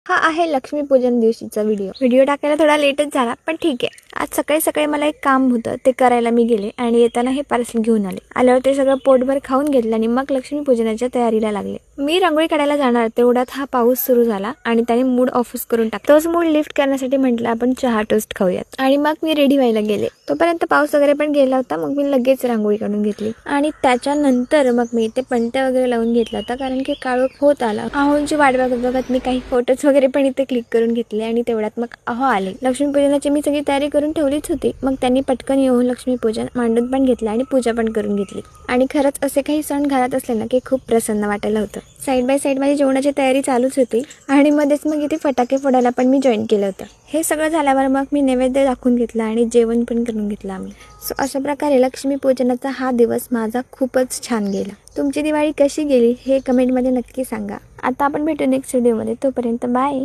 हा आहे लक्ष्मीपूजन दिवशीचा व्हिडिओ टाकायला थोडा लेटच झाला, पण ठीक आहे. आज सकाळी सकाळी मला एक काम होतं, ते करायला मी गेले आणि येताना हे पार्सल घेऊन आले. आल्यावर ते सगळं पोटभर खाऊन घेतलं आणि मग लक्ष्मीपूजनाच्या तयारीला लागले. मी रांगोळी काढायला जाणार तेवढ्यात हा पाऊस सुरू झाला आणि त्याने मूड ऑफच करून टाकला. तोच मूड लिफ्ट करण्यासाठी म्हटलं आपण चहा टोस्ट खाऊयात आणि मग मी रेडी व्हायला गेले. तोपर्यंत पाऊस वगैरे पण गेला होता. मग मी लगेच रांगोळी काढून घेतली आणि त्याच्यानंतर मग मी इथे पणत्या वगैरे लावून घेतला होता, कारण की काळोख होत आला. आहोंची वाट बघत मी काही फोटोज वगैरे पण इथे क्लिक करून घेतले आणि तेवढ्यात मग अहो आले. लक्ष्मीपूजनाची मी सगळी तयारी करून ठेवलीच होती. मग त्यांनी पटकन येऊन लक्ष्मीपूजन मांडून पण घेतलं आणि पूजा पण करून घेतली. आणि खरंच असे काही सण घरात असले ना की खूप प्रसन्न वाटायला होतं. साईड बाय साईड माझी जेवणाची तयारी चालूच होती आणि मध्येच मग इथे फटाके फोडायला पण मी जॉईन केलं होतं. हे सगळं झाल्यावर मग मी नैवेद्य दाखवून घेतला आणि जेवण पण करून घेतलं आम्ही. सो अशा प्रकारे लक्ष्मीपूजनाचा हा दिवस माझा खूपच छान गेला. तुमची दिवाळी कशी गेली हे कमेंटमध्ये नक्की सांगा. आता आपण भेटू नेक्स्ट व्हिडिओमध्ये. तोपर्यंत बाय.